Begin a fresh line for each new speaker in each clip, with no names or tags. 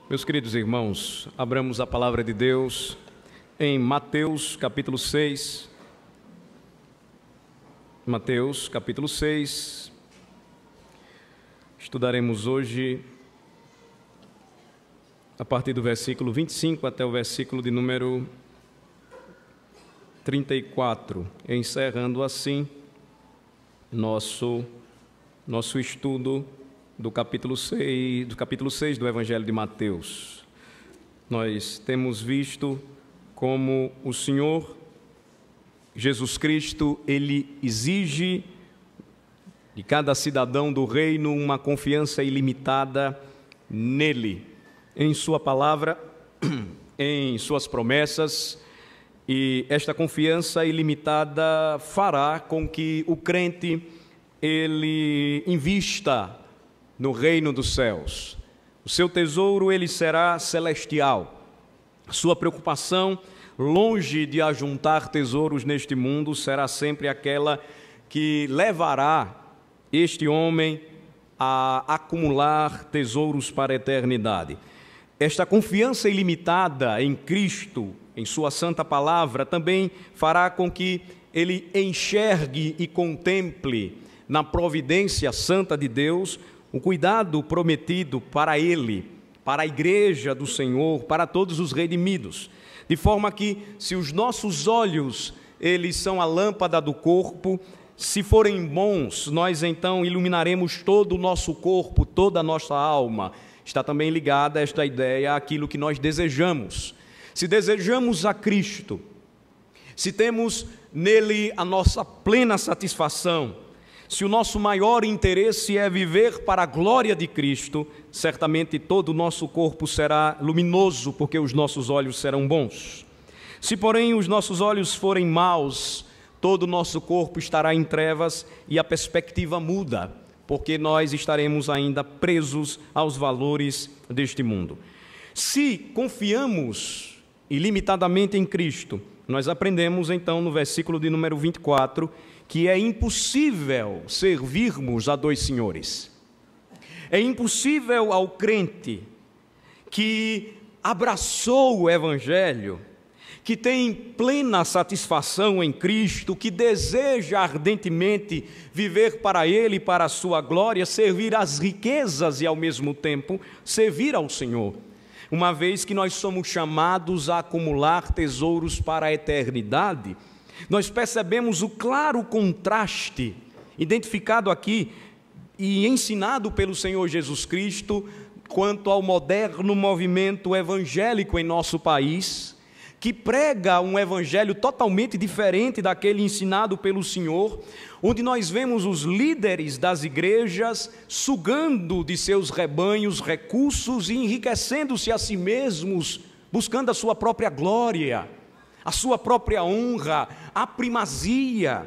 Meus queridos irmãos, abramos a palavra de Deus em Mateus capítulo 6. Mateus capítulo 6. Estudaremos hoje a partir do versículo 25 até o versículo de número 34, encerrando assim nosso estudo do capítulo 6 do Evangelho de Mateus. Nós temos visto como o Senhor Jesus Cristo, Ele exige de cada cidadão do reino uma confiança ilimitada nele, em sua palavra, em suas promessas, e esta confiança ilimitada fará com que o crente, ele invista no reino dos céus. O seu tesouro, ele será celestial. Sua preocupação, longe de ajuntar tesouros neste mundo, será sempre aquela que levará este homem a acumular tesouros para a eternidade. Esta confiança ilimitada em Cristo, em sua santa palavra, também fará com que ele enxergue e contemple na providência santa de Deus o cuidado prometido para ele, para a igreja do Senhor, para todos os redimidos, de forma que, se os nossos olhos, eles são a lâmpada do corpo, se forem bons, nós então iluminaremos todo o nosso corpo, toda a nossa alma. Está também ligada esta ideia àquilo que nós desejamos. Se desejamos a Cristo, se temos nele a nossa plena satisfação, se o nosso maior interesse é viver para a glória de Cristo, certamente todo o nosso corpo será luminoso, porque os nossos olhos serão bons. Se, porém, os nossos olhos forem maus, todo o nosso corpo estará em trevas e a perspectiva muda, porque nós estaremos ainda presos aos valores deste mundo. Se confiamos ilimitadamente em Cristo, nós aprendemos então no versículo de número 24, que é impossível servirmos a dois senhores. É impossível ao crente que abraçou o Evangelho, que tem plena satisfação em Cristo, que deseja ardentemente viver para Ele e para a sua glória, servir às riquezas e ao mesmo tempo servir ao Senhor. Uma vez que nós somos chamados a acumular tesouros para a eternidade, nós percebemos o claro contraste identificado aqui e ensinado pelo Senhor Jesus Cristo quanto ao moderno movimento evangélico em nosso país, que prega um evangelho totalmente diferente daquele ensinado pelo Senhor, onde nós vemos os líderes das igrejas sugando de seus rebanhos recursos e enriquecendo-se a si mesmos, buscando a sua própria glória, a sua própria honra, a primazia.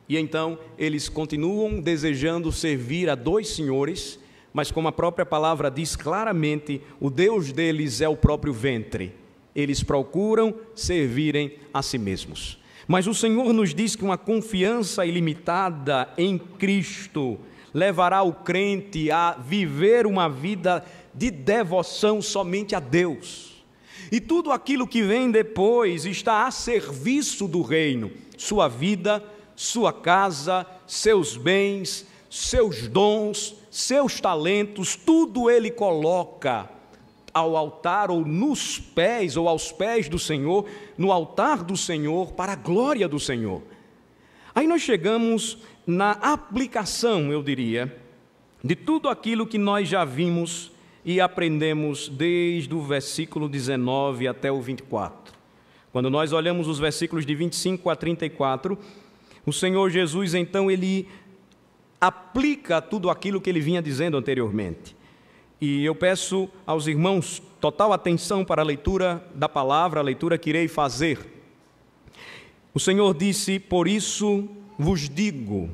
E então eles continuam desejando servir a dois senhores, mas como a própria palavra diz claramente, o Deus deles é o próprio ventre. Eles procuram servirem a si mesmos. Mas o Senhor nos diz que uma confiança ilimitada em Cristo levará o crente a viver uma vida de devoção somente a Deus. E tudo aquilo que vem depois está a serviço do reino. Sua vida, sua casa, seus bens, seus dons, seus talentos, tudo Ele coloca ao altar ou nos pés, ou aos pés do Senhor, no altar do Senhor, para a glória do Senhor. Aí nós chegamos na aplicação, eu diria, de tudo aquilo que nós já vimos e aprendemos desde o versículo 19 até o 24. Quando nós olhamos os versículos de 25 a 34, o Senhor Jesus, então, Ele aplica tudo aquilo que Ele vinha dizendo anteriormente. E eu peço aos irmãos total atenção para a leitura da palavra, a leitura que irei fazer. O Senhor disse: por isso vos digo,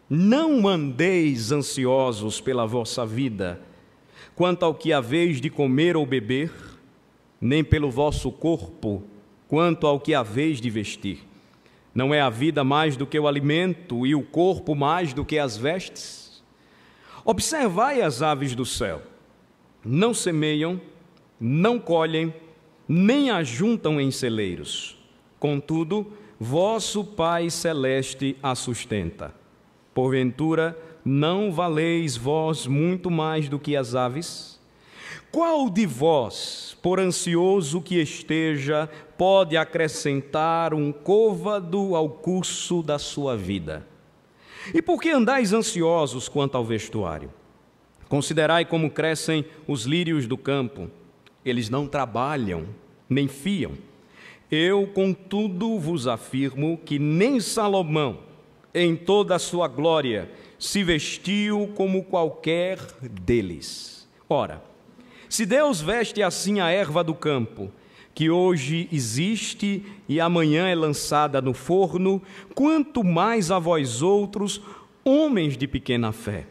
não andeis ansiosos pela vossa vida, quanto ao que haveis de comer ou beber, nem pelo vosso corpo, quanto ao que haveis de vestir. Não é a vida mais do que o alimento e o corpo mais do que as vestes? Observai as aves do céu, não semeiam, não colhem, nem ajuntam em celeiros. Contudo, vosso Pai Celeste a sustenta. Porventura, não valeis vós muito mais do que as aves? Qual de vós, por ansioso que esteja, pode acrescentar um côvado ao curso da sua vida? E por que andais ansiosos quanto ao vestuário? Considerai como crescem os lírios do campo. Eles não trabalham, nem fiam. Eu, contudo, vos afirmo que nem Salomão, em toda a sua glória, se vestiu como qualquer deles. Ora, se Deus veste assim a erva do campo, que hoje existe e amanhã é lançada no forno, quanto mais a vós outros, homens de pequena fé.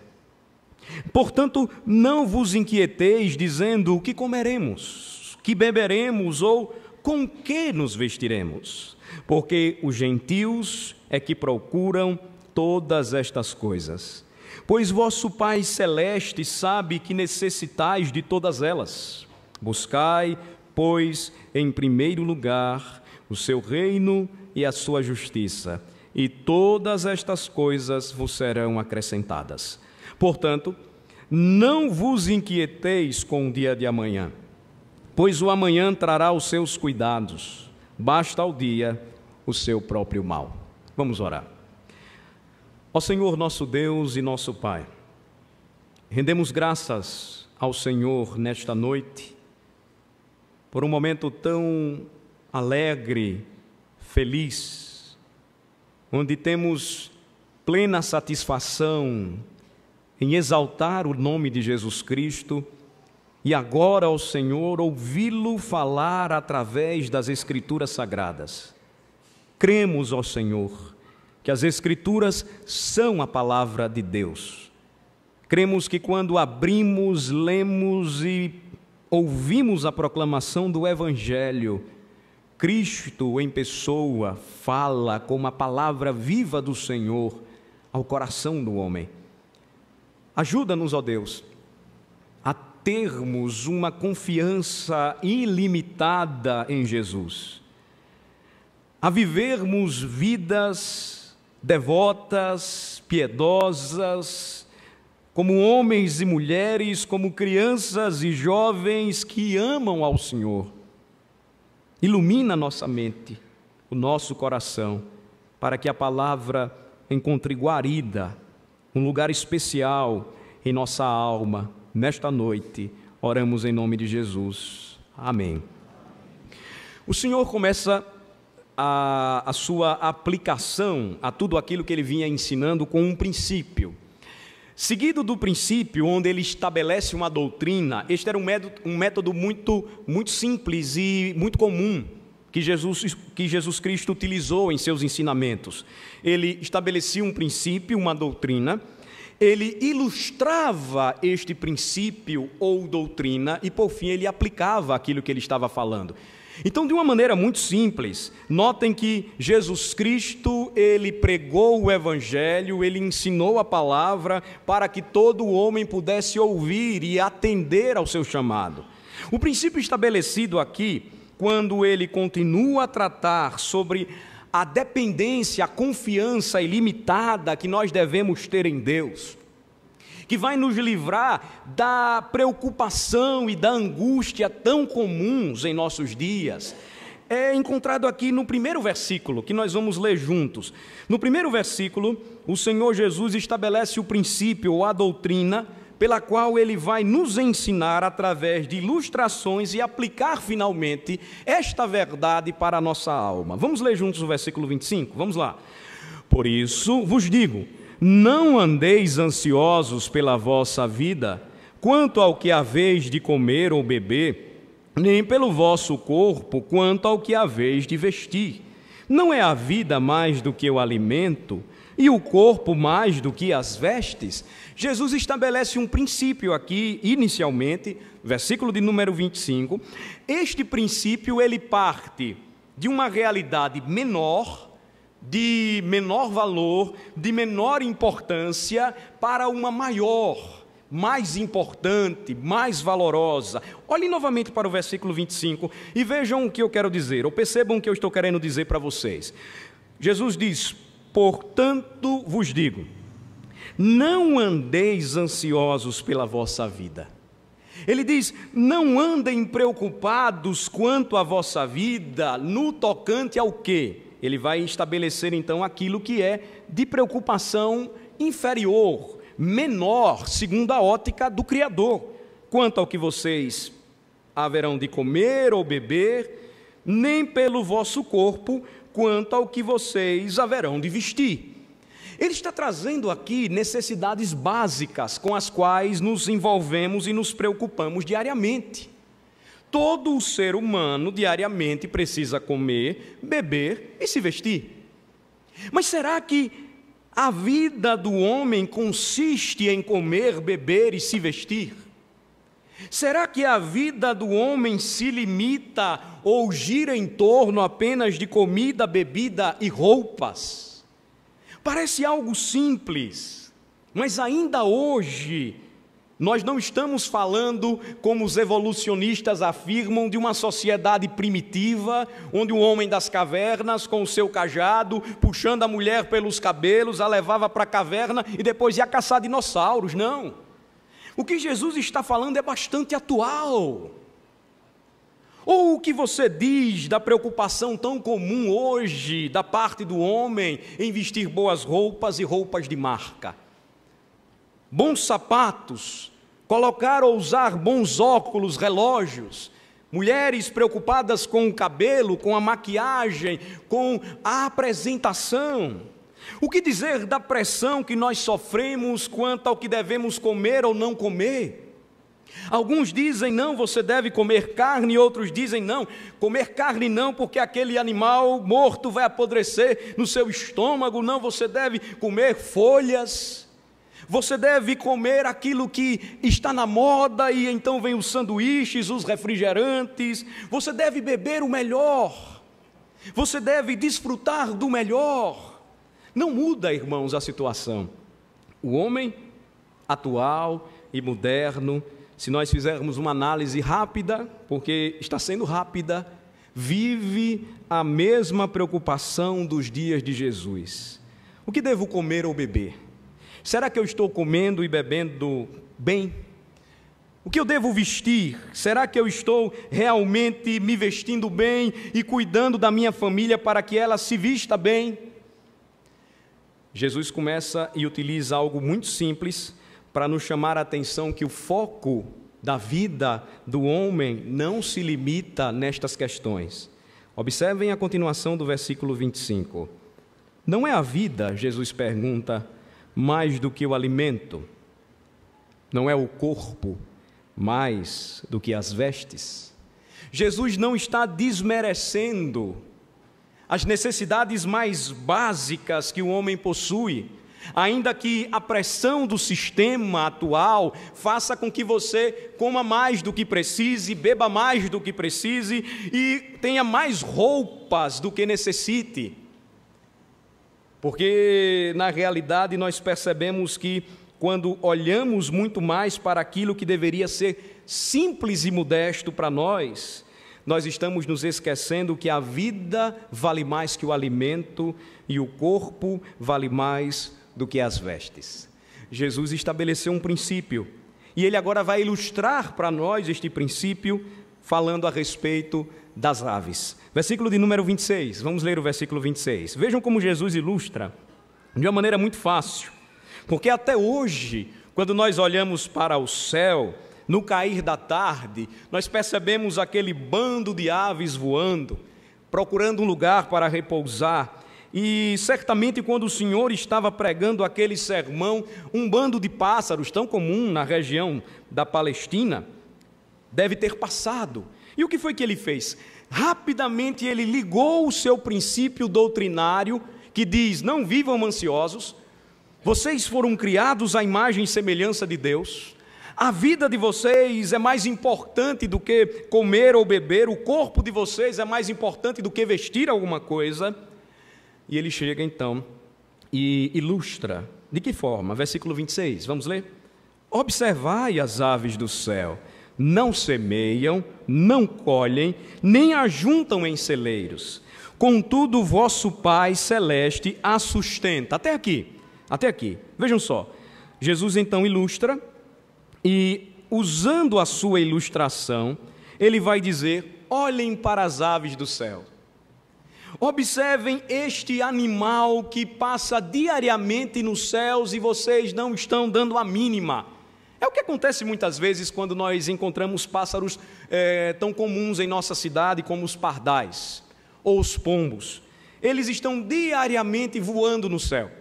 Portanto, não vos inquieteis dizendo o que comeremos, que beberemos ou com que nos vestiremos, porque os gentios é que procuram todas estas coisas. Pois vosso Pai Celeste sabe que necessitais de todas elas. Buscai, pois, em primeiro lugar o seu reino e a sua justiça, e todas estas coisas vos serão acrescentadas. Portanto, não vos inquieteis com o dia de amanhã, pois o amanhã trará os seus cuidados. Basta ao dia o seu próprio mal. Vamos orar. Ó Senhor, nosso Deus e nosso Pai, rendemos graças ao Senhor nesta noite, por um momento tão alegre, feliz, onde temos plena satisfação em exaltar o nome de Jesus Cristo e agora, ó Senhor, ouvi-lo falar através das Escrituras Sagradas. Cremos, ó Senhor, que as Escrituras são a palavra de Deus. Cremos que quando abrimos, lemos e ouvimos a proclamação do Evangelho, Cristo em pessoa fala como a palavra viva do Senhor ao coração do homem. Ajuda-nos, ó Deus, a termos uma confiança ilimitada em Jesus, a vivermos vidas devotas, piedosas, como homens e mulheres, como crianças e jovens que amam ao Senhor. Ilumina nossa mente, o nosso coração, para que a palavra encontre guarida, um lugar especial em nossa alma. Nesta noite, oramos em nome de Jesus. Amém. O Senhor começa a sua aplicação a tudo aquilo que ele vinha ensinando com um princípio. Seguido do princípio, onde ele estabelece uma doutrina, este era um método muito simples e muito comum que Jesus Cristo utilizou em seus ensinamentos. Ele estabelecia um princípio, uma doutrina, ele ilustrava este princípio ou doutrina e, por fim, ele aplicava aquilo que ele estava falando. Então, de uma maneira muito simples, notem que Jesus Cristo, ele pregou o Evangelho, ele ensinou a palavra para que todo homem pudesse ouvir e atender ao seu chamado. O princípio estabelecido aqui, quando ele continua a tratar sobre a dependência, a confiança ilimitada que nós devemos ter em Deus, que vai nos livrar da preocupação e da angústia tão comuns em nossos dias, é encontrado aqui no primeiro versículo, que nós vamos ler juntos. No primeiro versículo, o Senhor Jesus estabelece o princípio ou a doutrina pela qual ele vai nos ensinar através de ilustrações e aplicar finalmente esta verdade para a nossa alma. Vamos ler juntos o versículo 25? Vamos lá. Por isso vos digo, não andeis ansiosos pela vossa vida, quanto ao que haveis de comer ou beber, nem pelo vosso corpo, quanto ao que haveis de vestir. Não é a vida mais do que o alimento, e o corpo mais do que as vestes? Jesus estabelece um princípio aqui, inicialmente, versículo de número 25. Este princípio, ele parte de uma realidade menor, de menor valor, de menor importância, para uma maior, mais importante, mais valorosa. Olhem novamente para o versículo 25 e vejam o que eu quero dizer, ou percebam o que eu estou querendo dizer para vocês. Jesus diz: portanto vos digo, não andeis ansiosos pela vossa vida. Ele diz: não andem preocupados quanto à vossa vida, no tocante ao quê? Ele vai estabelecer então aquilo que é de preocupação inferior, menor, segundo a ótica do Criador. Quanto ao que vocês haverão de comer ou beber, nem pelo vosso corpo, quanto ao que vocês haverão de vestir. Ele está trazendo aqui necessidades básicas com as quais nos envolvemos e nos preocupamos diariamente. Todo o ser humano diariamente precisa comer, beber e se vestir. Mas será que a vida do homem consiste em comer, beber e se vestir? Será que a vida do homem se limita ou gira em torno apenas de comida, bebida e roupas? Parece algo simples, mas ainda hoje nós não estamos falando, como os evolucionistas afirmam, de uma sociedade primitiva, onde o homem das cavernas, com o seu cajado, puxando a mulher pelos cabelos, a levava para a caverna e depois ia caçar dinossauros. Não. O que Jesus está falando é bastante atual. Ou o que você diz da preocupação tão comum hoje da parte do homem em vestir boas roupas e roupas de marca? Bons sapatos, colocar ou usar bons óculos, relógios, mulheres preocupadas com o cabelo, com a maquiagem, com a apresentação. O que dizer da pressão que nós sofremos quanto ao que devemos comer ou não comer? Alguns dizem: não, você deve comer carne, e outros dizem: não, comer carne não, porque aquele animal morto vai apodrecer no seu estômago. Não, você deve comer folhas, você deve comer aquilo que está na moda, e então vem os sanduíches, os refrigerantes. Você deve beber o melhor, você deve desfrutar do melhor. Não muda, irmãos, a situação. O homem atual e moderno, se nós fizermos uma análise rápida, porque está sendo rápida, vive a mesma preocupação dos dias de Jesus. O que devo comer ou beber? Será que eu estou comendo e bebendo bem? O que eu devo vestir? Será que eu estou realmente me vestindo bem e cuidando da minha família para que ela se vista bem? Jesus começa e utiliza algo muito simples para nos chamar a atenção que o foco da vida do homem não se limita nestas questões. Observem a continuação do versículo 25. Não é a vida, Jesus pergunta, mais do que o alimento? Não é o corpo mais do que as vestes? Jesus não está desmerecendo as necessidades mais básicas que o homem possui, ainda que a pressão do sistema atual faça com que você coma mais do que precise, beba mais do que precise e tenha mais roupas do que necessite. Porque, na realidade, nós percebemos que quando olhamos muito mais para aquilo que deveria ser simples e modesto para nós, nós estamos nos esquecendo que a vida vale mais que o alimento e o corpo vale mais do que as vestes. Jesus estabeleceu um princípio e ele agora vai ilustrar para nós este princípio falando a respeito das aves. Versículo de número 26, vamos ler o versículo 26. Vejam como Jesus ilustra de uma maneira muito fácil, porque até hoje, quando nós olhamos para o céu, no cair da tarde, nós percebemos aquele bando de aves voando, procurando um lugar para repousar. E certamente quando o Senhor estava pregando aquele sermão, um bando de pássaros, tão comum na região da Palestina, deve ter passado. E o que foi que ele fez? Rapidamente ele ligou o seu princípio doutrinário, que diz: não vivam ansiosos, vocês foram criados à imagem e semelhança de Deus, a vida de vocês é mais importante do que comer ou beber, o corpo de vocês é mais importante do que vestir alguma coisa. E ele chega então e ilustra. De que forma? Versículo 26, vamos ler? Observai as aves do céu, não semeiam, não colhem, nem ajuntam em celeiros. Contudo, vosso Pai Celeste a sustenta. Até aqui. Vejam só. Jesus então ilustra e, usando a sua ilustração, ele vai dizer: olhem para as aves do céu. Observem este animal que passa diariamente nos céus e vocês não estão dando a mínima. É o que acontece muitas vezes quando nós encontramos pássaros tão comuns em nossa cidade como os pardais ou os pombos. Eles estão diariamente voando no céu.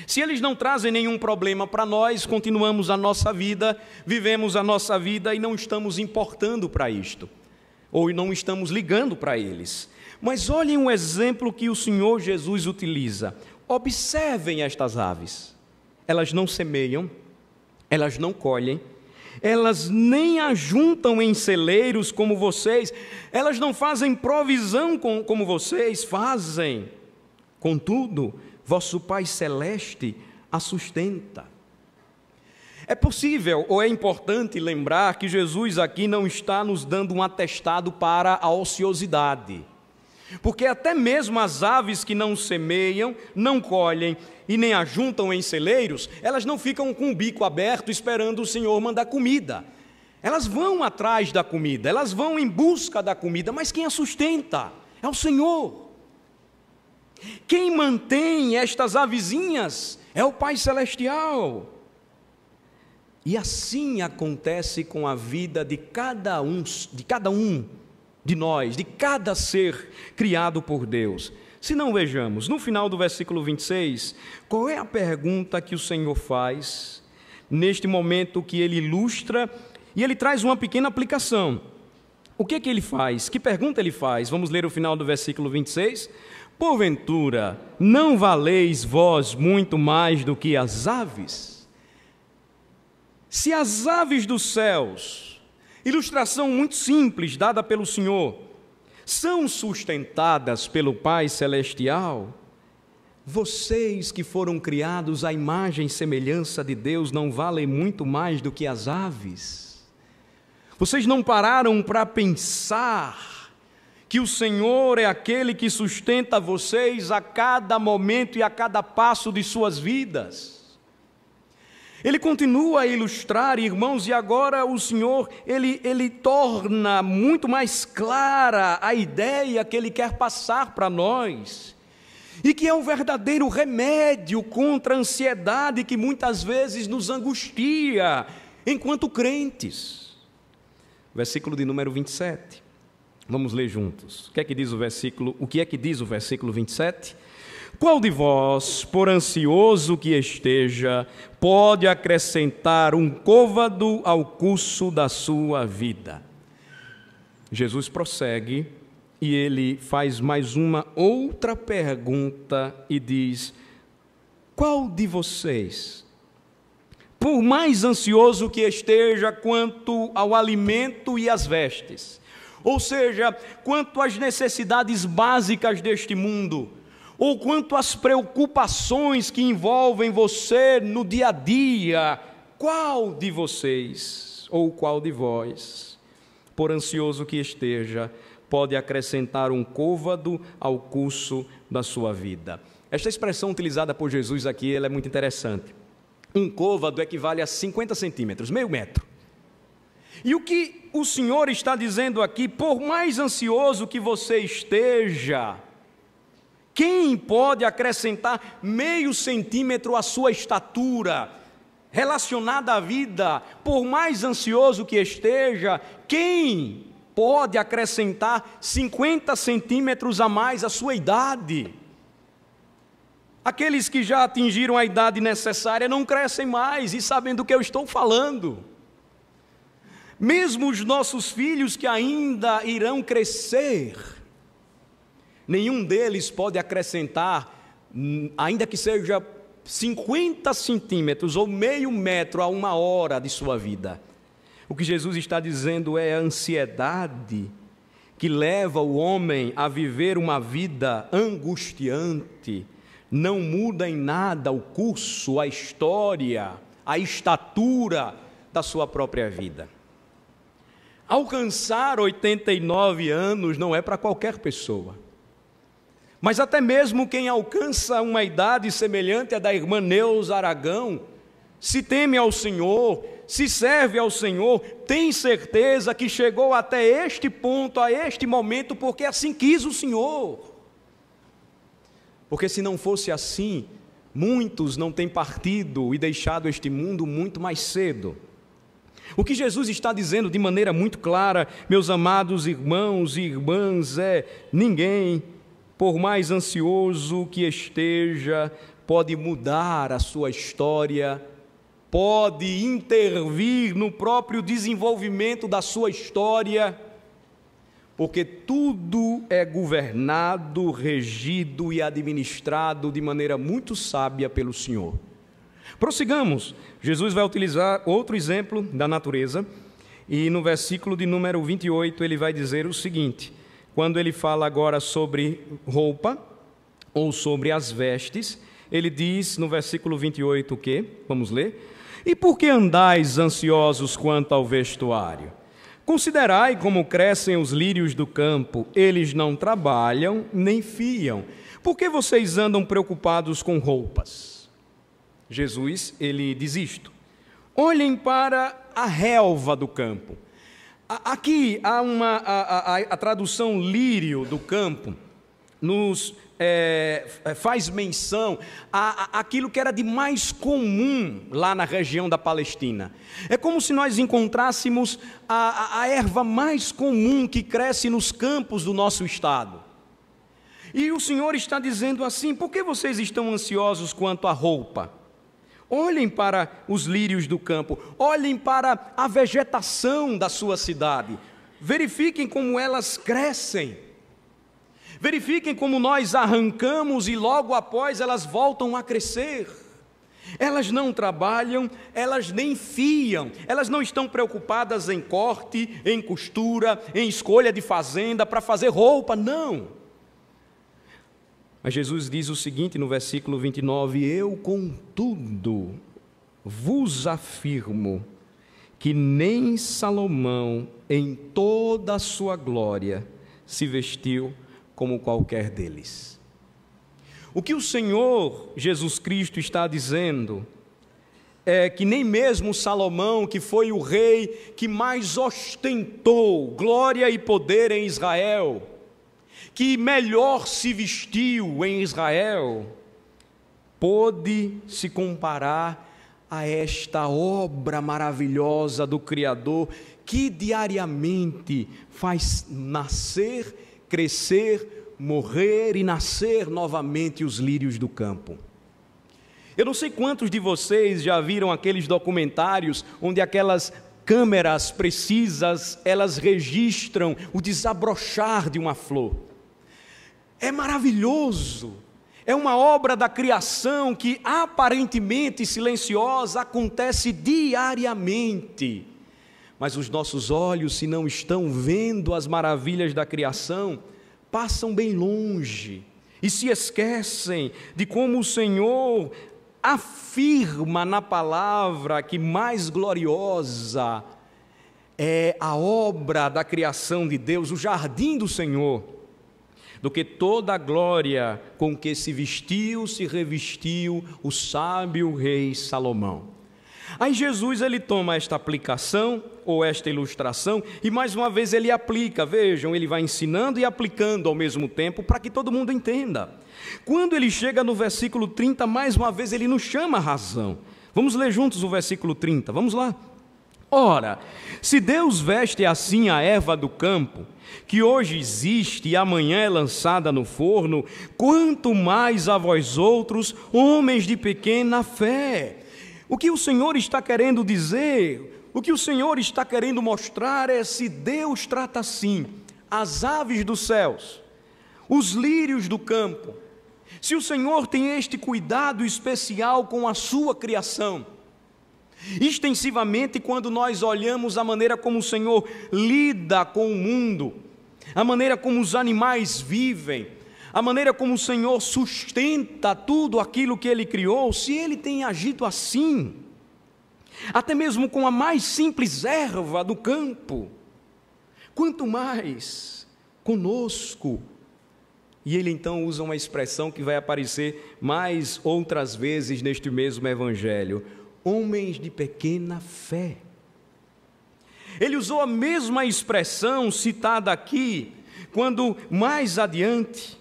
Se eles não trazem nenhum problema para nós, continuamos a nossa vida, vivemos a nossa vida e não estamos importando para isto, ou não estamos ligando para eles. Mas olhem o exemplo que o Senhor Jesus utiliza. Observem estas aves. Elas não semeiam, elas não colhem, elas nem ajuntam em celeiros como vocês, elas não fazem provisão como vocês fazem. Contudo, vosso Pai Celeste a sustenta. É possível ou é importante lembrar que Jesus aqui não está nos dando um atestado para a ociosidade. Porque até mesmo as aves que não semeiam, não colhem e nem ajuntam em celeiros, elas não ficam com o bico aberto esperando o Senhor mandar comida. Elas vão atrás da comida, elas vão em busca da comida, mas quem a sustenta é o Senhor. Quem mantém estas avezinhas é o Pai Celestial. E assim acontece com a vida de cada um de nós, de cada ser criado por Deus. Se não, vejamos, no final do versículo 26, qual é a pergunta que o Senhor faz, neste momento que ele ilustra, e ele traz uma pequena aplicação. O que ele faz? Que pergunta ele faz? Vamos ler o final do versículo 26. Porventura, não valeis vós muito mais do que as aves? Se as aves dos céus, ilustração muito simples dada pelo Senhor, são sustentadas pelo Pai Celestial, vocês que foram criados à imagem e semelhança de Deus não valem muito mais do que as aves? Vocês não pararam para pensar que o Senhor é aquele que sustenta vocês a cada momento e a cada passo de suas vidas? Ele continua a ilustrar, irmãos, e agora o Senhor, ele torna muito mais clara a ideia que ele quer passar para nós, e que é um verdadeiro remédio contra a ansiedade que muitas vezes nos angustia enquanto crentes. Versículo de número 27. Vamos ler juntos. O que é que diz o versículo 27? Qual de vós, por ansioso que esteja, pode acrescentar um côvado ao curso da sua vida? Jesus prossegue e ele faz mais uma outra pergunta e diz: qual de vocês, por mais ansioso que esteja quanto ao alimento e às vestes, ou seja, quanto às necessidades básicas deste mundo, ou quanto às preocupações que envolvem você no dia a dia, qual de vocês, ou qual de vós, por ansioso que esteja, pode acrescentar um côvado ao curso da sua vida? Esta expressão utilizada por Jesus aqui, ela é muito interessante. Um côvado equivale a 50 centímetros, meio metro. E o que o Senhor está dizendo aqui, por mais ansioso que você esteja, quem pode acrescentar meio centímetro à sua estatura relacionada à vida? Por mais ansioso que esteja, quem pode acrescentar 50 centímetros a mais à sua idade? Aqueles que já atingiram a idade necessária não crescem mais e sabem do que eu estou falando. Mesmo os nossos filhos que ainda irão crescer, nenhum deles pode acrescentar, ainda que seja 50 centímetros ou meio metro a uma hora de sua vida. O que Jesus está dizendo é a ansiedade que leva o homem a viver uma vida angustiante. Não muda em nada o curso, a história, a estatura da sua própria vida. Alcançar 89 anos não é para qualquer pessoa. Mas até mesmo quem alcança uma idade semelhante à da irmã Neuza Aragão, se teme ao Senhor, se serve ao Senhor, tem certeza que chegou até este ponto, a este momento, porque assim quis o Senhor. Porque se não fosse assim, muitos não têm partido e deixado este mundo muito mais cedo. O que Jesus está dizendo de maneira muito clara, meus amados irmãos e irmãs, é: ninguém, por mais ansioso que esteja, pode mudar a sua história, pode intervir no próprio desenvolvimento da sua história, porque tudo é governado, regido e administrado de maneira muito sábia pelo Senhor. Prossigamos. Jesus vai utilizar outro exemplo da natureza, e no versículo de número 28 ele vai dizer o seguinte, quando ele fala agora sobre roupa, ou sobre as vestes, ele diz no versículo 28 o quê? Vamos ler. E por que andais ansiosos quanto ao vestuário? Considerai como crescem os lírios do campo, eles não trabalham nem fiam. Por que vocês andam preocupados com roupas? Jesus, ele diz isto: olhem para a relva do campo. Aqui há a tradução lírio do campo, nos faz menção àquilo que era de mais comum lá na região da Palestina. É como se nós encontrássemos a erva mais comum que cresce nos campos do nosso estado. E o Senhor está dizendo assim: por que vocês estão ansiosos quanto à roupa? Olhem para os lírios do campo, olhem para a vegetação da sua cidade, verifiquem como elas crescem, verifiquem como nós arrancamos e logo após elas voltam a crescer. Elas não trabalham, elas nem fiam, elas não estão preocupadas em corte, em costura, em escolha de fazenda para fazer roupa, não. Mas Jesus diz o seguinte no versículo 29, eu, contudo, vos afirmo que nem Salomão, em toda a sua glória, se vestiu como qualquer deles. O que o Senhor Jesus Cristo está dizendo é que nem mesmo Salomão, que foi o rei que mais ostentou glória e poder em Israel, que melhor se vestiu em Israel, pôde se comparar a esta obra maravilhosa do Criador, que diariamente faz nascer, crescer, morrer e nascer novamente os lírios do campo. Eu não sei quantos de vocês já viram aqueles documentários onde aquelas câmeras precisas, elas registram o desabrochar de uma flor. É maravilhoso, é uma obra da criação que aparentemente silenciosa acontece diariamente, mas os nossos olhos, se não estão vendo as maravilhas da criação, passam bem longe e se esquecem de como o Senhor afirma na palavra que mais gloriosa é a obra da criação de Deus, o jardim do Senhor, do que toda a glória com que se vestiu, se revestiu o sábio rei Salomão. Aí Jesus, ele toma esta aplicação, ou esta ilustração, e mais uma vez ele aplica, vejam, ele vai ensinando e aplicando ao mesmo tempo, para que todo mundo entenda. Quando ele chega no versículo 30, mais uma vez ele nos chama a razão. Vamos ler juntos o versículo 30, vamos lá. Ora, se Deus veste assim a erva do campo, que hoje existe e amanhã é lançada no forno, quanto mais a vós outros, homens de pequena fé. O que o Senhor está querendo dizer, o que o Senhor está querendo mostrar é: se Deus trata assim as aves dos céus, os lírios do campo, se o Senhor tem este cuidado especial com a sua criação, extensivamente quando nós olhamos a maneira como o Senhor lida com o mundo, a maneira como os animais vivem, a maneira como o Senhor sustenta tudo aquilo que Ele criou, se Ele tem agido assim, até mesmo com a mais simples erva do campo, quanto mais conosco. E ele então usa uma expressão que vai aparecer mais outras vezes neste mesmo evangelho: homens de pequena fé. Ele usou a mesma expressão citada aqui, quando mais adiante,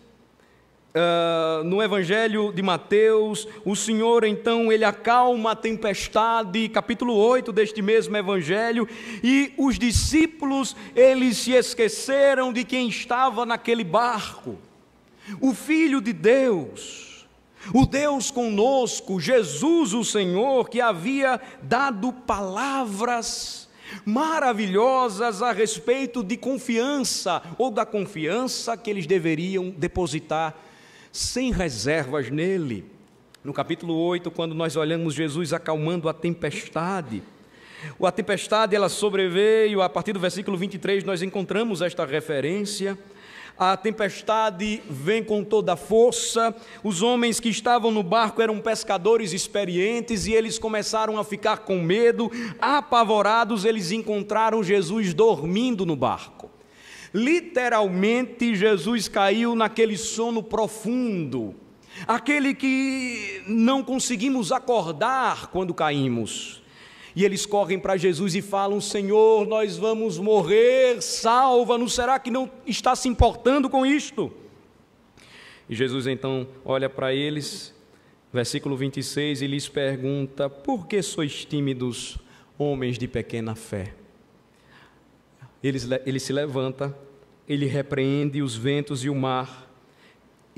no Evangelho de Mateus, o Senhor então, ele acalma a tempestade, capítulo 8 deste mesmo Evangelho, e os discípulos, eles se esqueceram de quem estava naquele barco, o Filho de Deus, o Deus conosco, Jesus o Senhor, que havia dado palavras maravilhosas a respeito de confiança, ou da confiança que eles deveriam depositar sem reservas nele. No capítulo 8, quando nós olhamos Jesus acalmando a tempestade ela sobreveio, a partir do versículo 23 nós encontramos esta referência. A tempestade vem com toda a força, os homens que estavam no barco eram pescadores experientes e eles começaram a ficar com medo, apavorados, eles encontraram Jesus dormindo no barco. Literalmente, Jesus caiu naquele sono profundo, aquele que não conseguimos acordar quando caímos. E eles correm para Jesus e falam: Senhor, nós vamos morrer, salva-nos, será que não está se importando com isto? E Jesus então olha para eles, versículo 26, e lhes pergunta: por que sois tímidos, homens de pequena fé? Ele se levanta, ele repreende os ventos e o mar,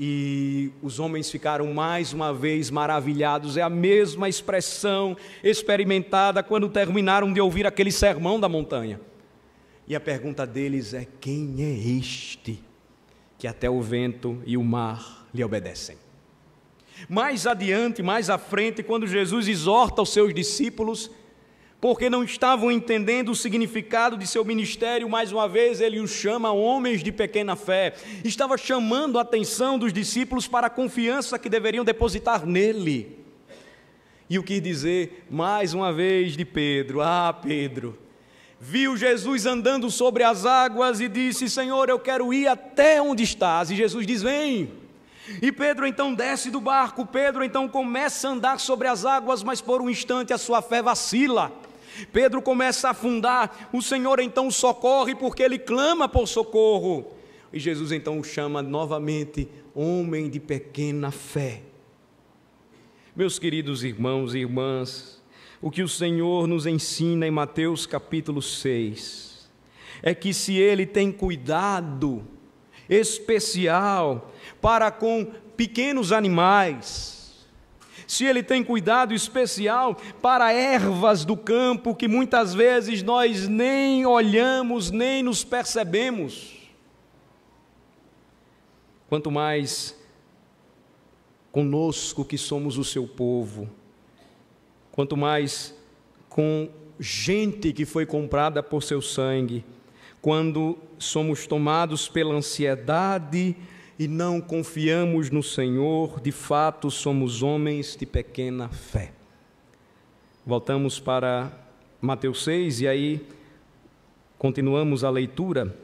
e os homens ficaram mais uma vez maravilhados. É a mesma expressão experimentada quando terminaram de ouvir aquele sermão da montanha. E a pergunta deles é: quem é este que até o vento e o mar lhe obedecem? Mais adiante, mais à frente, quando Jesus exorta os seus discípulos, porque não estavam entendendo o significado de seu ministério, mais uma vez ele os chama homens de pequena fé. Estava chamando a atenção dos discípulos para a confiança que deveriam depositar nele. E o que dizer mais uma vez de Pedro? Pedro viu Jesus andando sobre as águas e disse: Senhor, eu quero ir até onde estás. E Jesus diz: vem. E Pedro então desce do barco, Pedro então começa a andar sobre as águas, mas por um instante a sua fé vacila. Pedro começa a afundar, o Senhor então socorre, porque ele clama por socorro. E Jesus então o chama novamente homem de pequena fé. Meus queridos irmãos e irmãs, o que o Senhor nos ensina em Mateus capítulo 6, é que se Ele tem cuidado especial para com pequenos animais, se Ele tem cuidado especial para ervas do campo que muitas vezes nós nem olhamos, nem nos percebemos, quanto mais conosco que somos o seu povo, quanto mais com gente que foi comprada por seu sangue, quando somos tomados pela ansiedade e não confiamos no Senhor, de fato somos homens de pequena fé. Voltamos para Mateus 6 e aí continuamos a leitura,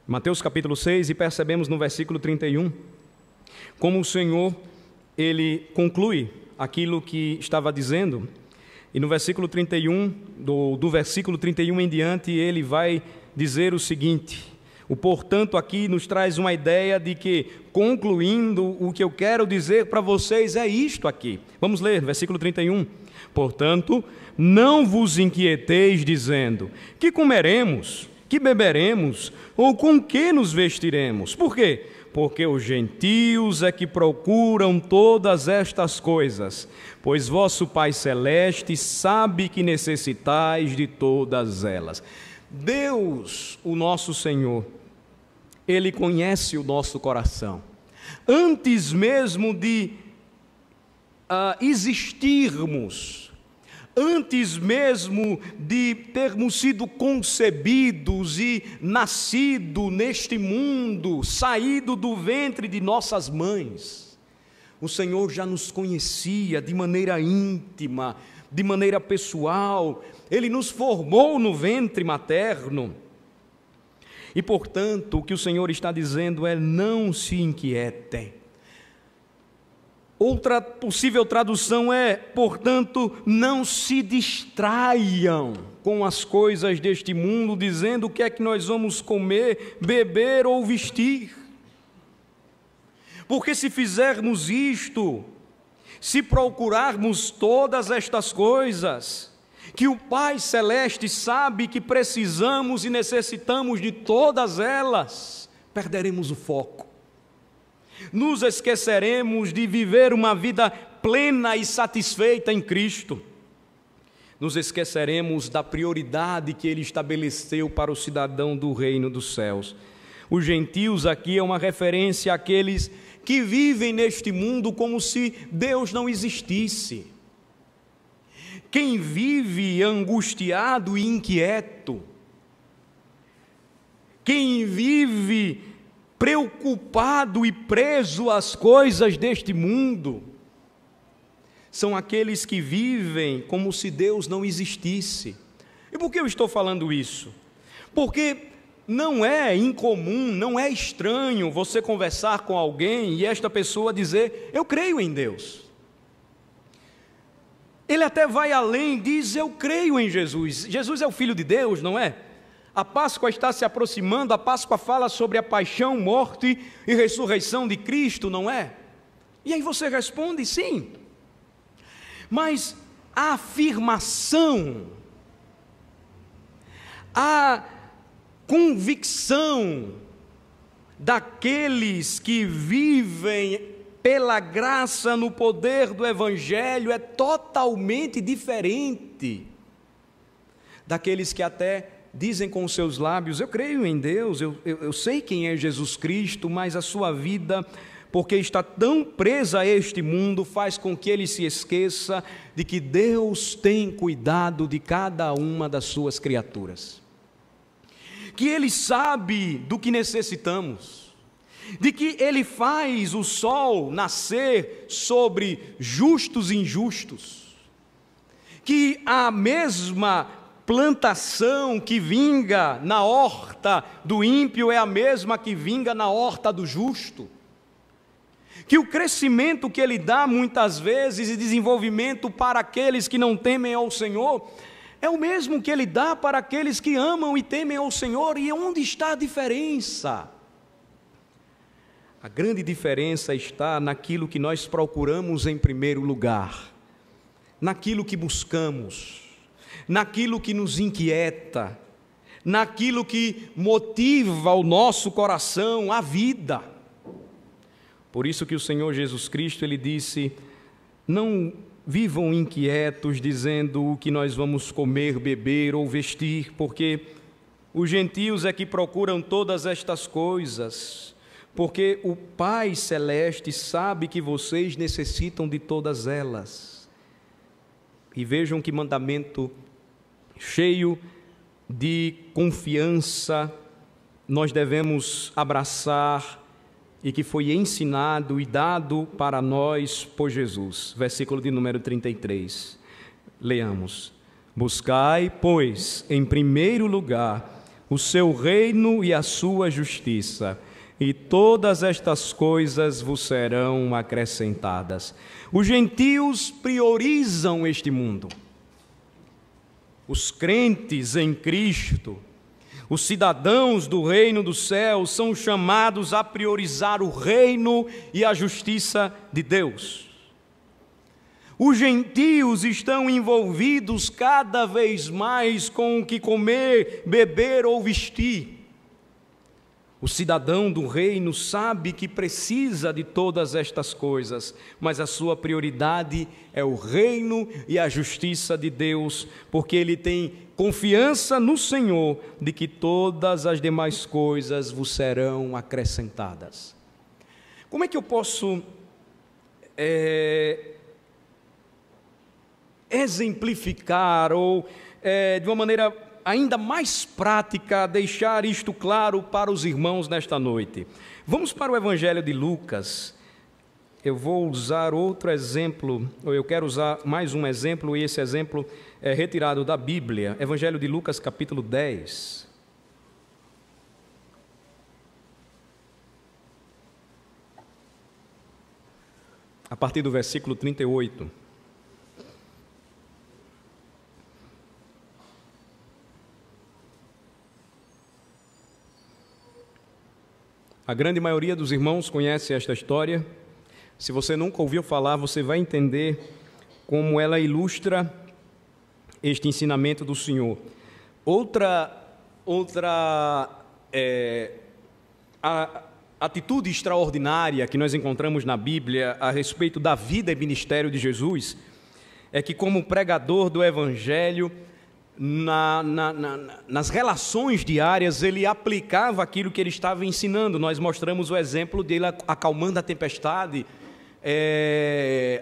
Mateus capítulo 6, e percebemos no versículo 31, como o Senhor, Ele conclui aquilo que estava dizendo, e no versículo 31, do versículo 31 em diante, Ele vai dizer o seguinte: o portanto aqui nos traz uma ideia de que, concluindo, o que eu quero dizer para vocês é isto aqui. Vamos ler, versículo 31. Portanto, não vos inquieteis dizendo: que comeremos, que beberemos, ou com que nos vestiremos? Por quê? Porque os gentios é que procuram todas estas coisas, pois vosso Pai Celeste sabe que necessitais de todas elas. Deus, o nosso Senhor, Ele conhece o nosso coração. Antes mesmo de existirmos, antes mesmo de termos sido concebidos e nascido neste mundo, saído do ventre de nossas mães, o Senhor já nos conhecia de maneira íntima, de maneira pessoal, Ele nos formou no ventre materno. E, portanto, o que o Senhor está dizendo é: não se inquietem. Outra possível tradução é: portanto, não se distraiam com as coisas deste mundo, dizendo o que é que nós vamos comer, beber ou vestir. Porque se fizermos isto, se procurarmos todas estas coisas, que o Pai Celeste sabe que precisamos e necessitamos de todas elas, perderemos o foco. Nos esqueceremos de viver uma vida plena e satisfeita em Cristo. Nos esqueceremos da prioridade que Ele estabeleceu para o cidadão do reino dos céus. Os gentios aqui é uma referência àqueles que vivem neste mundo como se Deus não existisse. Quem vive angustiado e inquieto, quem vive preocupado e preso às coisas deste mundo, são aqueles que vivem como se Deus não existisse. E por que eu estou falando isso? Porque não é incomum, não é estranho você conversar com alguém e esta pessoa dizer: eu creio em Deus. Ele até vai além, diz: eu creio em Jesus. Jesus é o Filho de Deus, não é? A Páscoa está se aproximando, a Páscoa fala sobre a paixão, morte e ressurreição de Cristo, não é? E aí você responde: sim. Mas a afirmação, a convicção daqueles que vivem pela graça no poder do Evangelho é totalmente diferente daqueles que até dizem com os seus lábios: eu creio em Deus, eu sei quem é Jesus Cristo, mas a sua vida, porque está tão presa a este mundo, faz com que ele se esqueça de que Deus tem cuidado de cada uma das suas criaturas, que Ele sabe do que necessitamos, de que Ele faz o sol nascer sobre justos e injustos, que a mesma plantação que vinga na horta do ímpio é a mesma que vinga na horta do justo, que o crescimento que Ele dá muitas vezes e desenvolvimento para aqueles que não temem ao Senhor é o mesmo que Ele dá para aqueles que amam e temem ao Senhor. E onde está a diferença? A grande diferença está naquilo que nós procuramos em primeiro lugar, naquilo que buscamos, naquilo que nos inquieta, naquilo que motiva o nosso coração, a vida. Por isso que o Senhor Jesus Cristo, Ele disse: não vivam inquietos, dizendo o que nós vamos comer, beber ou vestir, porque os gentios é que procuram todas estas coisas, porque o Pai Celeste sabe que vocês necessitam de todas elas. E vejam que mandamento cheio de confiança nós devemos abraçar e que foi ensinado e dado para nós por Jesus. Versículo de número 33. Leamos: buscai, pois, em primeiro lugar o seu reino e a sua justiça, e todas estas coisas vos serão acrescentadas. Os gentios priorizam este mundo. Os crentes em Cristo, os cidadãos do reino dos céus, são chamados a priorizar o reino e a justiça de Deus. Os gentios estão envolvidos cada vez mais com o que comer, beber ou vestir. O cidadão do reino sabe que precisa de todas estas coisas, mas a sua prioridade é o reino e a justiça de Deus, porque ele tem confiança no Senhor de que todas as demais coisas vos serão acrescentadas. Como é que eu posso exemplificar ou de uma maneira ainda mais prática deixar isto claro para os irmãos nesta noite? Vamos para o Evangelho de Lucas. eu vou usar outro exemplo, ou eu quero usar mais um exemplo, e esse exemplo é retirado da Bíblia, Evangelho de Lucas, capítulo 10. A partir do versículo 38. A grande maioria dos irmãos conhece esta história. Se você nunca ouviu falar, você vai entender como ela ilustra este ensinamento do Senhor. Atitude extraordinária que nós encontramos na Bíblia a respeito da vida e ministério de Jesus é que, como pregador do Evangelho, nas relações diárias, ele aplicava aquilo que ele estava ensinando. Nós mostramos o exemplo dele acalmando a tempestade,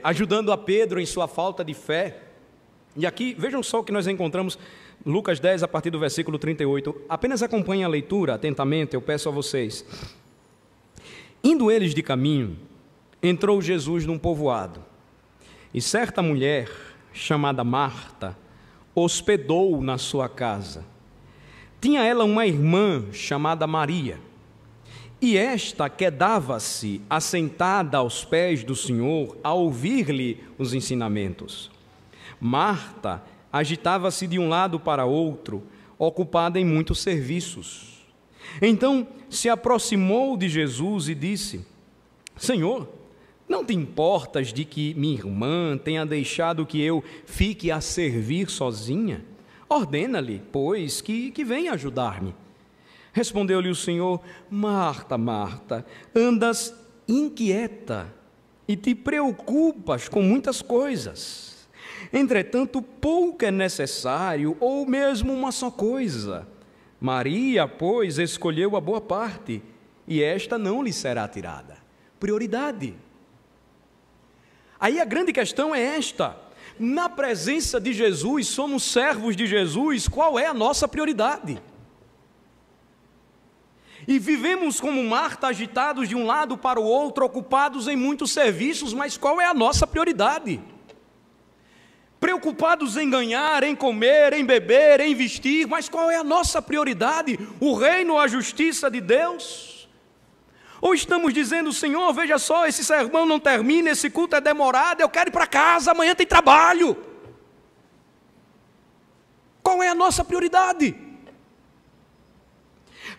ajudando a Pedro em sua falta de fé. E aqui, vejam só o que nós encontramos, Lucas 10, a partir do versículo 38. Apenas acompanhem a leitura atentamente, eu peço a vocês. Indo eles de caminho, entrou Jesus num povoado, e certa mulher, chamada Marta, hospedou na sua casa. Tinha ela uma irmã chamada Maria, e esta quedava-se assentada aos pés do Senhor a ouvir-lhe os ensinamentos. Marta agitava-se de um lado para outro, ocupada em muitos serviços. Então se aproximou de Jesus e disse: Senhor, não te importas de que minha irmã tenha deixado que eu fique a servir sozinha? Ordena-lhe, pois, que venha ajudar-me. Respondeu-lhe o Senhor: Marta, Marta, andas inquieta e te preocupas com muitas coisas. Entretanto, pouco é necessário, ou mesmo uma só coisa. Maria, pois, escolheu a boa parte, e esta não lhe será tirada. Prioridade. Aí a grande questão é esta: na presença de Jesus, somos servos de Jesus, qual é a nossa prioridade? E vivemos como Marta, agitados de um lado para o outro, ocupados em muitos serviços, mas qual é a nossa prioridade? Preocupados em ganhar, em comer, em beber, em vestir, mas qual é a nossa prioridade? O reino, a justiça de Deus? Ou estamos dizendo: Senhor, veja só, esse sermão não termina, esse culto é demorado, eu quero ir para casa, amanhã tem trabalho. Qual é a nossa prioridade?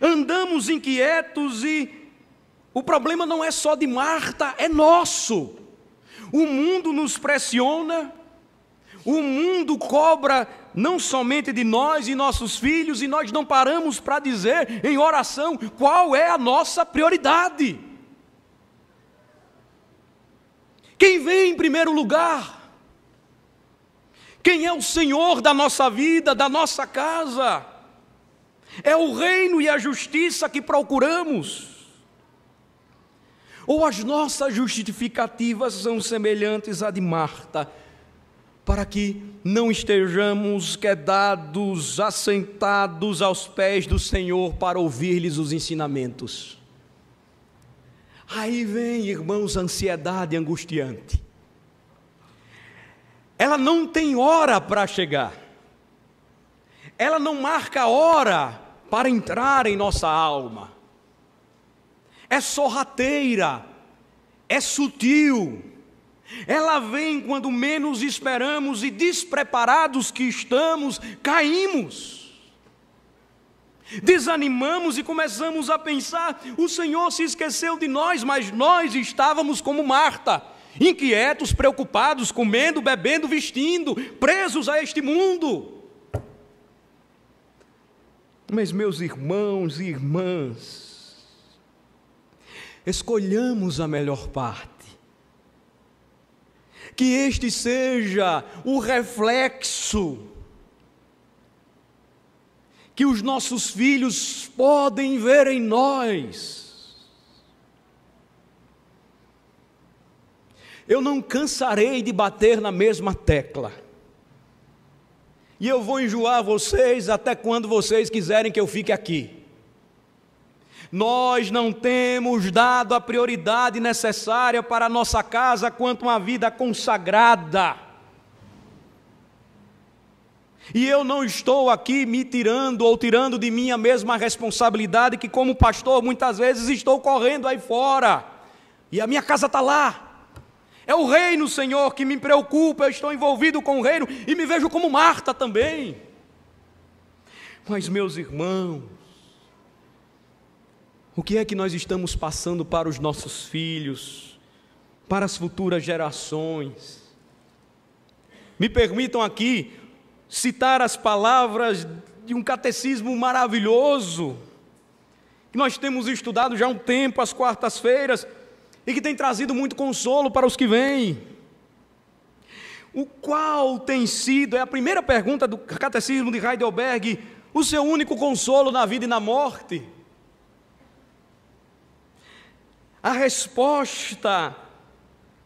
Andamos inquietos e o problema não é só de Marta, é nosso. O mundo nos pressiona, o mundo cobra não somente de nós e nossos filhos, e nós não paramos para dizer em oração qual é a nossa prioridade. Quem vem em primeiro lugar? Quem é o Senhor da nossa vida, da nossa casa? É o reino e a justiça que procuramos? Ou as nossas justificativas são semelhantes à de Marta, para que não estejamos quedados, assentados aos pés do Senhor para ouvir-lhes os ensinamentos? Aí vem, irmãos, a ansiedade angustiante. Ela não tem hora para chegar, ela não marca hora para entrar em nossa alma. É sorrateira, é sutil. Ela vem quando menos esperamos e, despreparados que estamos, caímos. Desanimamos e começamos a pensar: o Senhor se esqueceu de nós, mas nós estávamos como Marta, inquietos, preocupados, comendo, bebendo, vestindo, presos a este mundo. Mas, meus irmãos e irmãs, escolhamos a melhor parte. Que este seja o reflexo que os nossos filhos podem ver em nós. Eu não cansarei de bater na mesma tecla. E eu vou enjoar vocês até quando vocês quiserem que eu fique aqui. Nós não temos dado a prioridade necessária para a nossa casa quanto uma vida consagrada. E eu não estou aqui me tirando ou tirando de mim a mesma responsabilidade que, como pastor, muitas vezes estou correndo aí fora. E a minha casa está lá. É o reino, Senhor, que me preocupa. Eu estou envolvido com o reino e me vejo como Marta também. Mas, meus irmãos, o que é que nós estamos passando para os nossos filhos, para as futuras gerações? Me permitam aqui citar as palavras de um catecismo maravilhoso, que nós temos estudado já há um tempo, às quartas-feiras, e que tem trazido muito consolo para os que vêm. O qual tem sido, é a primeira pergunta do catecismo de Heidelberg, o seu único consolo na vida e na morte? A resposta,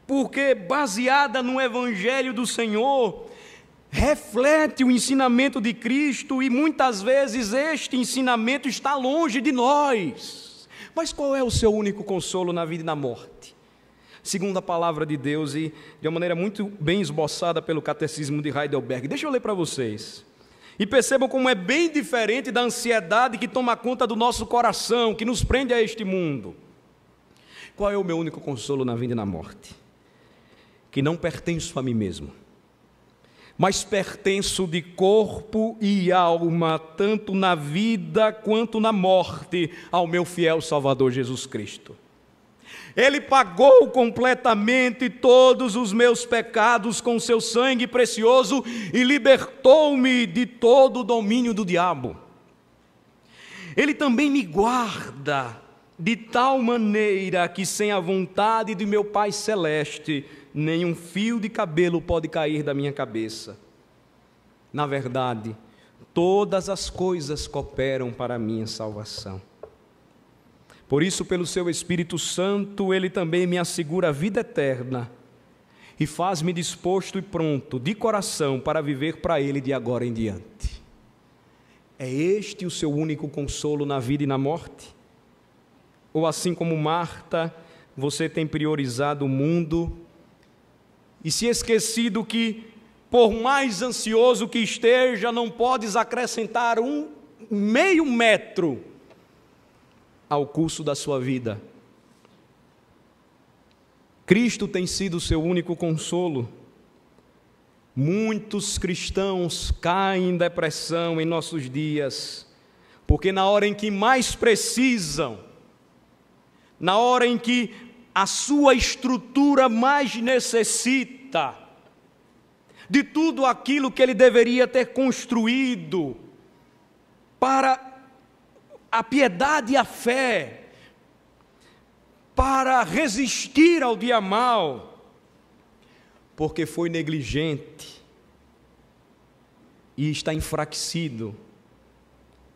porque baseada no Evangelho do Senhor, reflete o ensinamento de Cristo e muitas vezes este ensinamento está longe de nós. Mas qual é o seu único consolo na vida e na morte? Segundo a palavra de Deus e de uma maneira muito bem esboçada pelo catecismo de Heidelberg. Deixa eu ler para vocês. E percebam como é bem diferente da ansiedade que toma conta do nosso coração, que nos prende a este mundo. Qual é o meu único consolo na vida e na morte? Que não pertenço a mim mesmo, mas pertenço de corpo e alma, tanto na vida quanto na morte, ao meu fiel Salvador Jesus Cristo. Ele pagou completamente todos os meus pecados com seu sangue precioso e libertou-me de todo o domínio do diabo. Ele também me guarda de tal maneira que, sem a vontade de meu Pai Celeste, nenhum fio de cabelo pode cair da minha cabeça. Na verdade, todas as coisas cooperam para a minha salvação. Por isso, pelo seu Espírito Santo, Ele também me assegura a vida eterna e faz-me disposto e pronto, de coração, para viver para Ele de agora em diante. É este o seu único consolo na vida e na morte? Ou assim como Marta, você tem priorizado o mundo e se esquecido que, por mais ansioso que esteja, não podes acrescentar um meio metro ao curso da sua vida? Cristo tem sido o seu único consolo. Muitos cristãos caem em depressão em nossos dias, porque na hora em que mais precisam, na hora em que a sua estrutura mais necessita de tudo aquilo que ele deveria ter construído para a piedade e a fé, para resistir ao dia mau, porque foi negligente e está enfraquecido,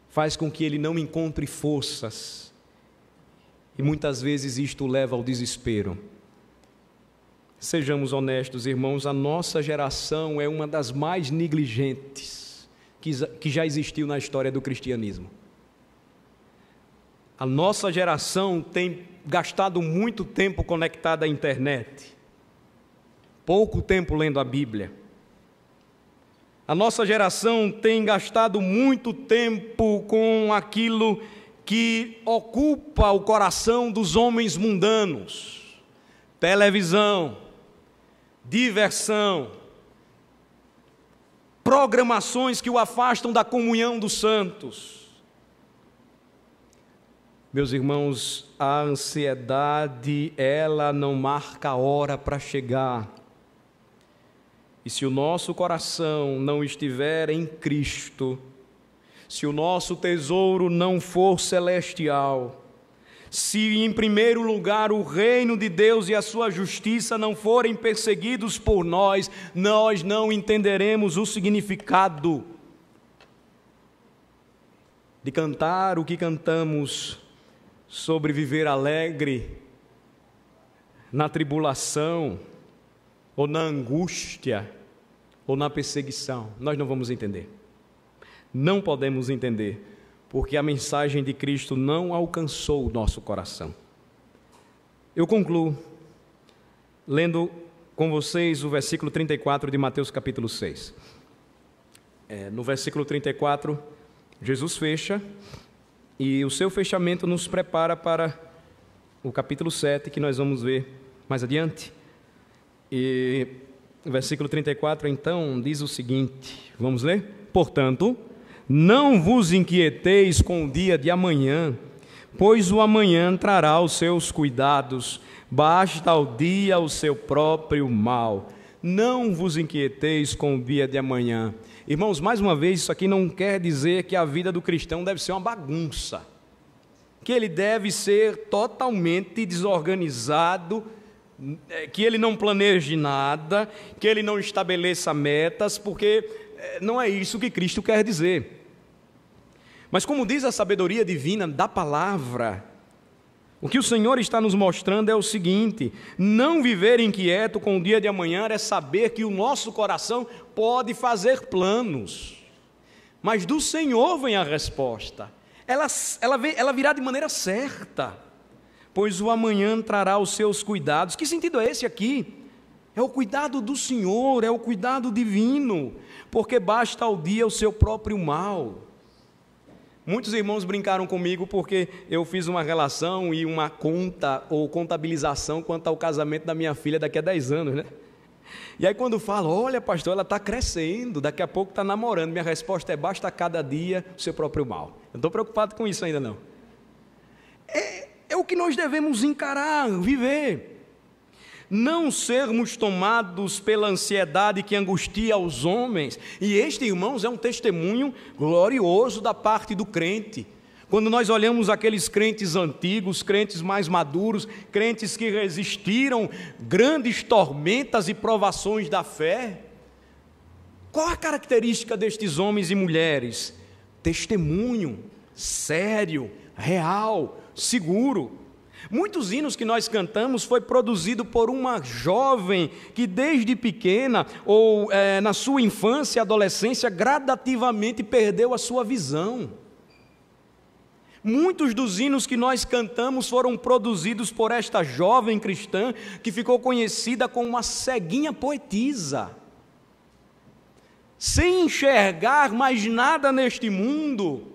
faz com que ele não encontre forças, e muitas vezes isto leva ao desespero. Sejamos honestos, irmãos, a nossa geração é uma das mais negligentes que já existiu na história do cristianismo. A nossa geração tem gastado muito tempo conectada à internet, pouco tempo lendo a Bíblia. A nossa geração tem gastado muito tempo com aquilo que ocupa o coração dos homens mundanos: televisão, diversão, programações que o afastam da comunhão dos santos. Meus irmãos, a ansiedade, ela não marca a hora para chegar. E se o nosso coração não estiver em Cristo, se o nosso tesouro não for celestial, se em primeiro lugar o reino de Deus e a sua justiça não forem perseguidos por nós não entenderemos o significado de cantar o que cantamos sobre viver alegre na tribulação, ou na angústia, ou na perseguição. Nós não vamos entender. Não podemos entender, porque a mensagem de Cristo não alcançou o nosso coração. Eu concluo lendo com vocês o versículo 34 de Mateus capítulo 6. No versículo 34, Jesus fecha, e o seu fechamento nos prepara para o capítulo 7, que nós vamos ver mais adiante. E o versículo 34, então, diz o seguinte, vamos ler? Portanto, não vos inquieteis com o dia de amanhã, pois o amanhã trará os seus cuidados, basta ao dia o seu próprio mal. Não vos inquieteis com o dia de amanhã. Irmãos, mais uma vez, isso aqui não quer dizer que a vida do cristão deve ser uma bagunça, que ele deve ser totalmente desorganizado, que ele não planeje nada, que ele não estabeleça metas, porque não é isso que Cristo quer dizer. Mas como diz a sabedoria divina da palavra, o que o Senhor está nos mostrando é o seguinte: não viver inquieto com o dia de amanhã é saber que o nosso coração pode fazer planos, mas do Senhor vem a resposta. Ela virá de maneira certa, pois o amanhã trará os seus cuidados. Que sentido é esse aqui? É o cuidado do Senhor, é o cuidado divino, porque basta ao dia o seu próprio mal. Muitos irmãos brincaram comigo porque eu fiz uma relação e uma conta ou contabilização quanto ao casamento da minha filha daqui a 10 anos, né? E aí quando falo, olha pastor, ela está crescendo, daqui a pouco está namorando, minha resposta é: basta a cada dia o seu próprio mal. Eu não estou preocupado com isso ainda não. É o que nós devemos encarar, viver. Não sermos tomados pela ansiedade que angustia os homens. E este, irmãos, é um testemunho glorioso da parte do crente. Quando nós olhamos aqueles crentes antigos, crentes mais maduros, crentes que resistiram grandes tormentas e provações da fé, qual a característica destes homens e mulheres? Testemunho sério, real, seguro. Muitos hinos que nós cantamos foi produzido por uma jovem que desde pequena ou na sua infância e adolescência gradativamente perdeu a sua visão. Muitos dos hinos que nós cantamos foram produzidos por esta jovem cristã que ficou conhecida como uma ceguinha poetisa. Sem enxergar mais nada neste mundo,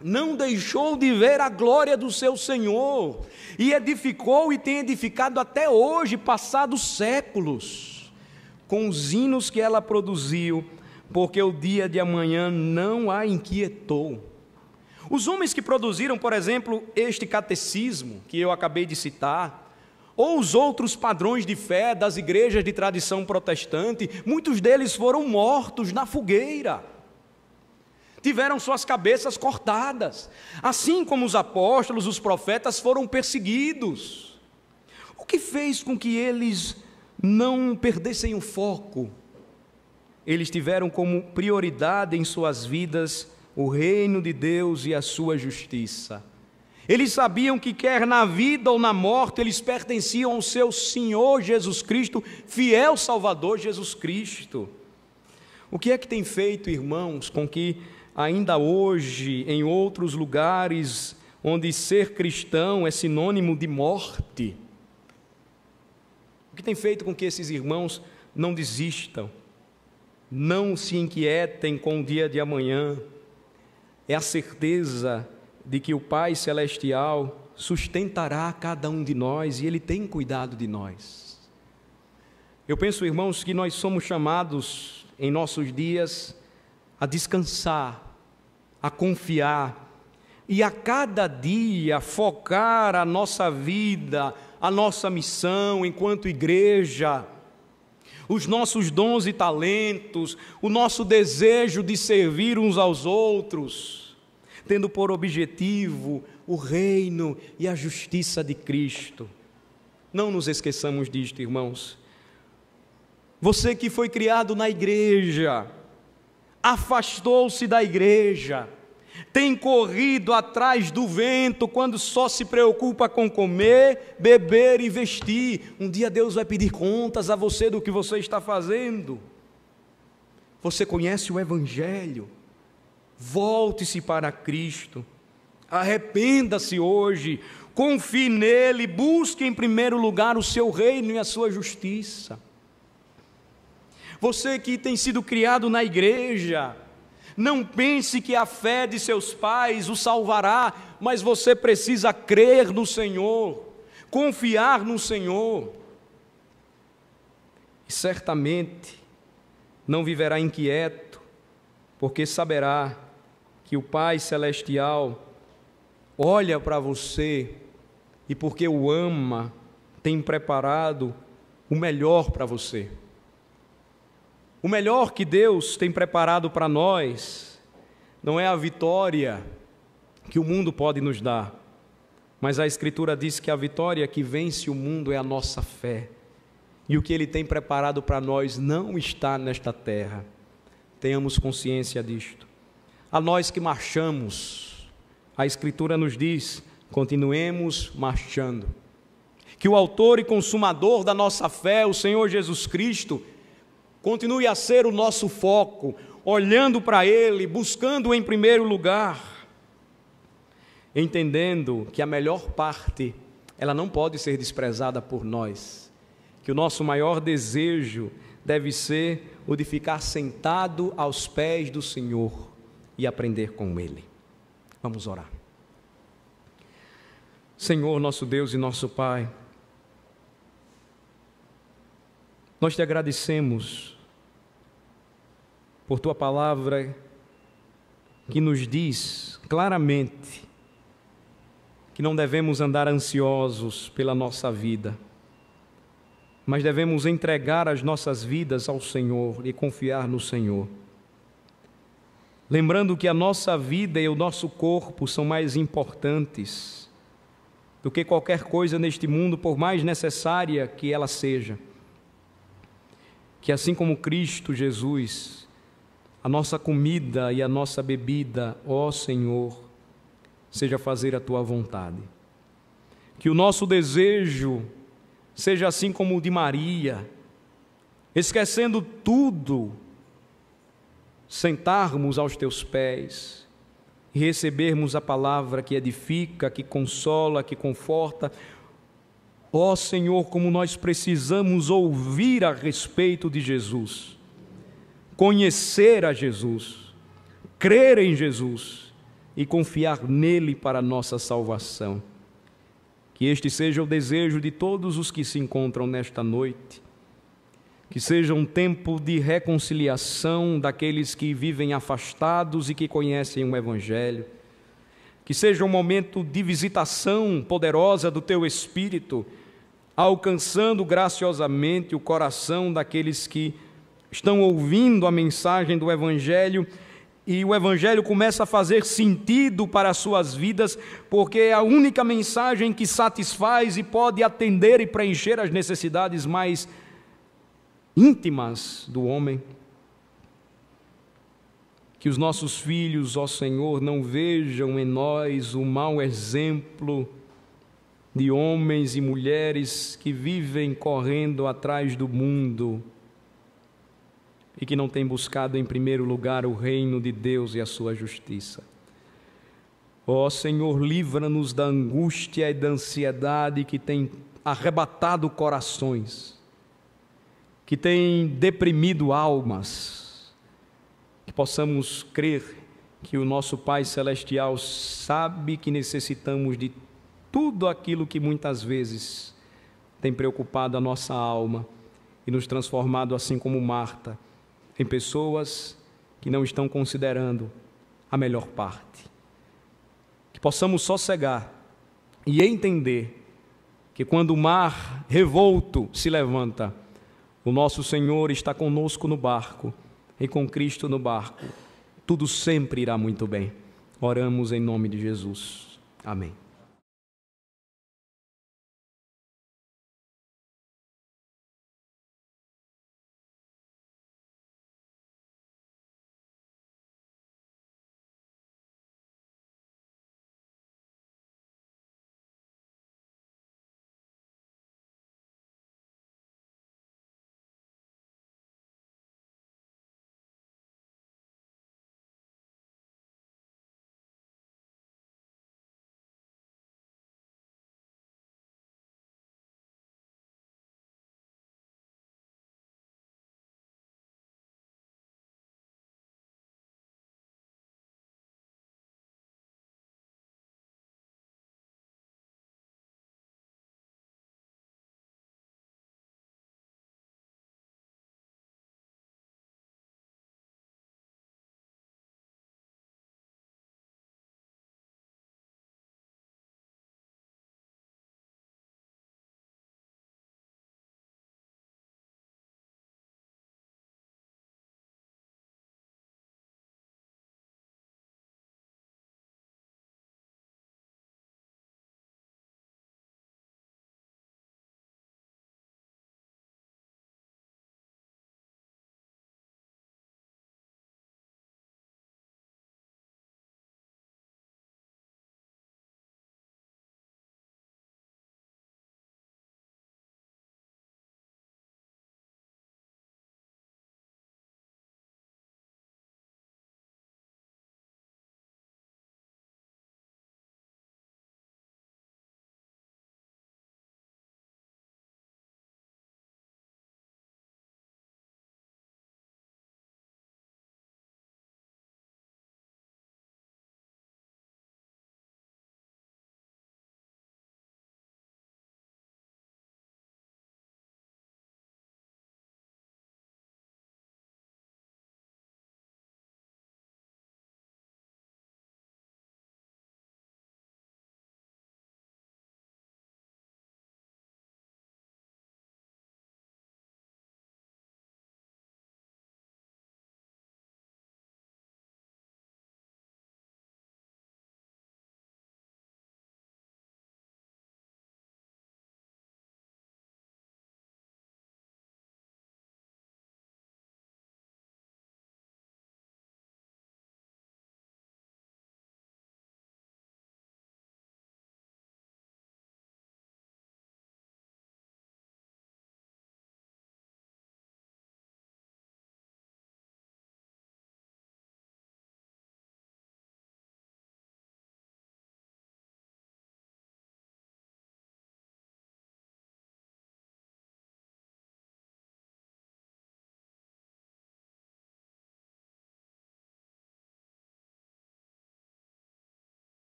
não deixou de ver a glória do seu Senhor, e edificou e tem edificado até hoje, passados séculos, com os hinos que ela produziu, porque o dia de amanhã não a inquietou. Os homens que produziram, por exemplo, este catecismo que eu acabei de citar, ou os outros padrões de fé das igrejas de tradição protestante, muitos deles foram mortos na fogueira, tiveram suas cabeças cortadas, assim como os apóstolos, os profetas foram perseguidos. O que fez com que eles não perdessem o foco? Eles tiveram como prioridade em suas vidas o reino de Deus e a sua justiça. Eles sabiam que quer na vida ou na morte, eles pertenciam ao seu Senhor Jesus Cristo, fiel Salvador Jesus Cristo. O que é que tem feito, irmãos, com que ainda hoje, em outros lugares, onde ser cristão é sinônimo de morte, o que tem feito com que esses irmãos não desistam, não se inquietem com o dia de amanhã? É a certeza de que o Pai Celestial sustentará cada um de nós e Ele tem cuidado de nós. Eu penso, irmãos, que nós somos chamados em nossos dias a descansar, a confiar e a cada dia focar a nossa vida, a nossa missão enquanto igreja, os nossos dons e talentos, o nosso desejo de servir uns aos outros, tendo por objetivo o reino e a justiça de Cristo. Não nos esqueçamos disto, irmãos. Você que foi criado na igreja, afastou-se da igreja, tem corrido atrás do vento quando só se preocupa com comer, beber e vestir. Um dia Deus vai pedir contas a você do que você está fazendo. Você conhece o Evangelho? Volte-se para Cristo. Arrependa-se hoje, confie nele, busque em primeiro lugar o seu reino e a sua justiça. Você que tem sido criado na igreja, não pense que a fé de seus pais o salvará, mas você precisa crer no Senhor, confiar no Senhor. E certamente não viverá inquieto, porque saberá que o Pai Celestial olha para você e, porque o ama, tem preparado o melhor para você. O melhor que Deus tem preparado para nós não é a vitória que o mundo pode nos dar, mas a Escritura diz que a vitória que vence o mundo é a nossa fé. E o que Ele tem preparado para nós não está nesta terra. Tenhamos consciência disto. A nós que marchamos, a Escritura nos diz, continuemos marchando. Que o autor e consumador da nossa fé, o Senhor Jesus Cristo, continue a ser o nosso foco, olhando para Ele, buscando em primeiro lugar, entendendo que a melhor parte, ela não pode ser desprezada por nós, que o nosso maior desejo deve ser o de ficar sentado aos pés do Senhor e aprender com Ele. Vamos orar. Senhor, nosso Deus e nosso Pai, nós te agradecemos por Tua palavra que nos diz claramente que não devemos andar ansiosos pela nossa vida, mas devemos entregar as nossas vidas ao Senhor e confiar no Senhor. Lembrando que a nossa vida e o nosso corpo são mais importantes do que qualquer coisa neste mundo, por mais necessária que ela seja. Que assim como Cristo Jesus, a nossa comida e a nossa bebida, ó Senhor, seja fazer a Tua vontade. Que o nosso desejo seja assim como o de Maria, esquecendo tudo, sentarmos aos Teus pés e recebermos a palavra que edifica, que consola, que conforta. Ó Senhor, como nós precisamos ouvir a respeito de Jesus, conhecer a Jesus, crer em Jesus e confiar nele para a nossa salvação. Que este seja o desejo de todos os que se encontram nesta noite, que seja um tempo de reconciliação daqueles que vivem afastados e que conhecem o Evangelho, que seja um momento de visitação poderosa do Teu Espírito, alcançando graciosamente o coração daqueles que estão ouvindo a mensagem do Evangelho, e o Evangelho começa a fazer sentido para as suas vidas, porque é a única mensagem que satisfaz e pode atender e preencher as necessidades mais íntimas do homem. Que os nossos filhos, ó Senhor, não vejam em nós o mau exemplo de homens e mulheres que vivem correndo atrás do mundo e que não têm buscado em primeiro lugar o reino de Deus e a sua justiça. Ó Senhor, livra-nos da angústia e da ansiedade que tem arrebatado corações, que tem deprimido almas, que possamos crer que o nosso Pai Celestial sabe que necessitamos de tudo aquilo que muitas vezes tem preocupado a nossa alma e nos transformado, assim como Marta, em pessoas que não estão considerando a melhor parte. Que possamos sossegar e entender que quando o mar revolto se levanta, o nosso Senhor está conosco no barco, e com Cristo no barco, tudo sempre irá muito bem. Oramos em nome de Jesus. Amém.